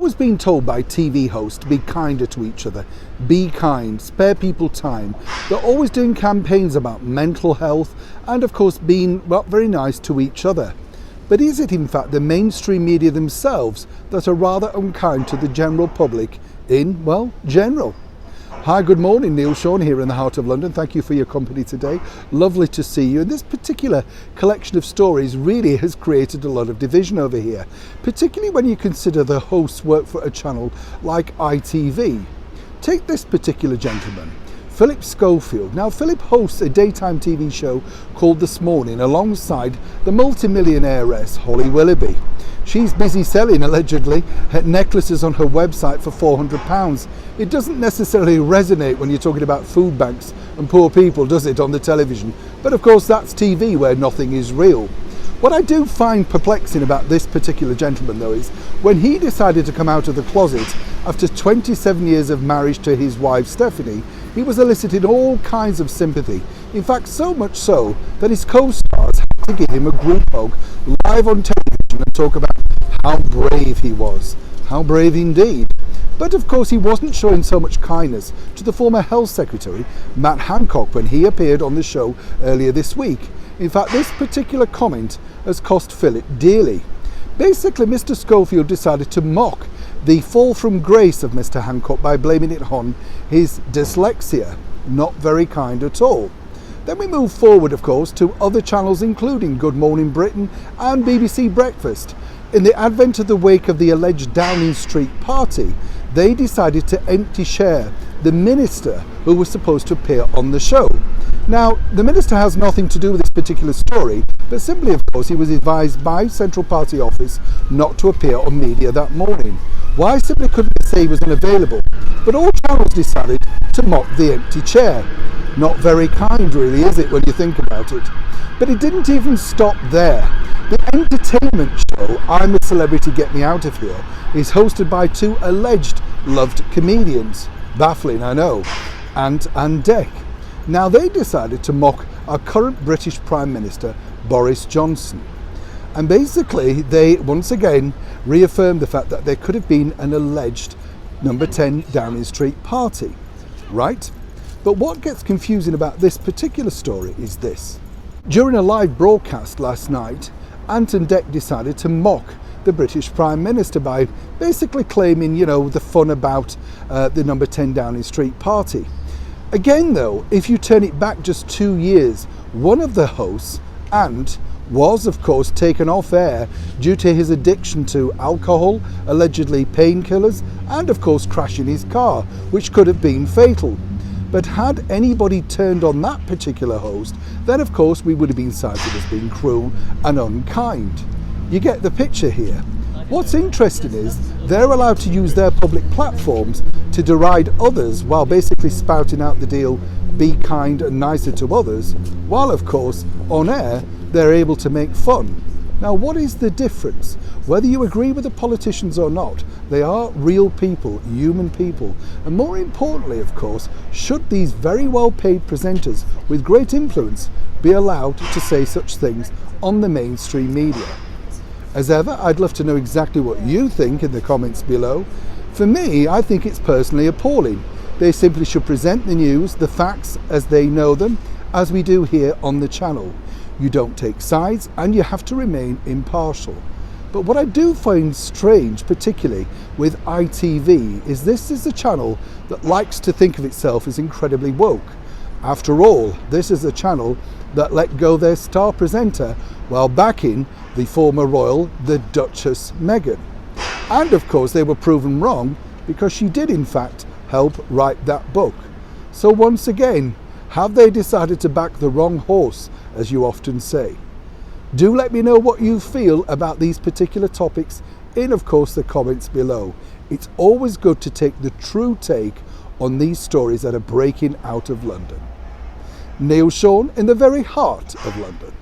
Always been told by TV hosts to be kinder to each other, be kind, spare people time. They're always doing campaigns about mental health and of course being, well, very nice to each other. But is it in fact the mainstream media themselves that are rather unkind to the general public in, well, general? Hi, good morning, Neil Sean here in the heart of London. Thank you for your company today. Lovely to see you. And this particular collection of stories really has created a lot of division over here, particularly when you consider the hosts work for a channel like ITV. Take this particular gentleman, Philip Schofield. Now, Philip hosts a daytime TV show called This Morning alongside the multimillionairess Holly Willoughby. She's busy selling, allegedly, necklaces on her website for £400. It doesn't necessarily resonate when you're talking about food banks and poor people, does it, on the television? But of course, that's TV where nothing is real. What I do find perplexing about this particular gentleman, though, is when he decided to come out of the closet after 27 years of marriage to his wife, Stephanie, he was eliciting all kinds of sympathy. In fact, so much so that his co-stars had to give him a group hug live on television and talk about how brave he was. How brave indeed. But of course he wasn't showing so much kindness to the former Health Secretary, Matt Hancock, when he appeared on the show earlier this week. In fact, this particular comment has cost Philip dearly. Basically, Mr. Schofield decided to mock the fall from grace of Mr. Hancock by blaming it on his dyslexia. Not very kind at all. Then we move forward, of course, to other channels including Good Morning Britain and BBC Breakfast. In the advent of the wake of the alleged Downing Street party, they decided to empty chair the minister who was supposed to appear on the show. Now, the minister has nothing to do with this particular story, but simply, of course, he was advised by Central Party office not to appear on media that morning. Why simply couldn't they say he was unavailable? But all channels decided to mock the empty chair. Not very kind, really, is it, when you think about it? But it didn't even stop there. The entertainment show, I'm a Celebrity, Get Me Out of Here, is hosted by two alleged loved comedians. Baffling, I know. Ant and Dec. Now, they decided to mock our current British Prime Minister, Boris Johnson. And basically, they once again reaffirmed the fact that there could have been an alleged number 10 Downing Street party. Right? But what gets confusing about this particular story is this. During a live broadcast last night, Ant and Dec decided to mock the British Prime Minister by basically claiming, the fun about the number 10 Downing Street party. Again, though, if you turn it back just 2 years, one of the hosts, Ant, was of course taken off air due to his addiction to alcohol, allegedly painkillers, and of course crashing his car, which could have been fatal. But had anybody turned on that particular host, then of course we would have been cited as being cruel and unkind. You get the picture here. What's interesting is they're allowed to use their public platforms to deride others while basically spouting out the deal, be kind and nicer to others, while of course on air they're able to make fun. Now, what is the difference? Whether you agree with the politicians or not, they are real people, human people. And more importantly, of course, should these very well-paid presenters with great influence be allowed to say such things on the mainstream media? As ever, I'd love to know exactly what you think in the comments below. For me, I think it's personally appalling. They simply should present the news, the facts as they know them, as we do here on the channel. You don't take sides and you have to remain impartial. But what I do find strange, particularly with ITV, is this is a channel that likes to think of itself as incredibly woke. After all, this is a channel that let go their star presenter while backing the former royal, the Duchess Meghan. And of course they were proven wrong because she did in fact help write that book. So once again, have they decided to back the wrong horse, as you often say? Do let me know what you feel about these particular topics in, of course, the comments below. It's always good to take the true take on these stories that are breaking out of London. Neil Sean in the very heart of London.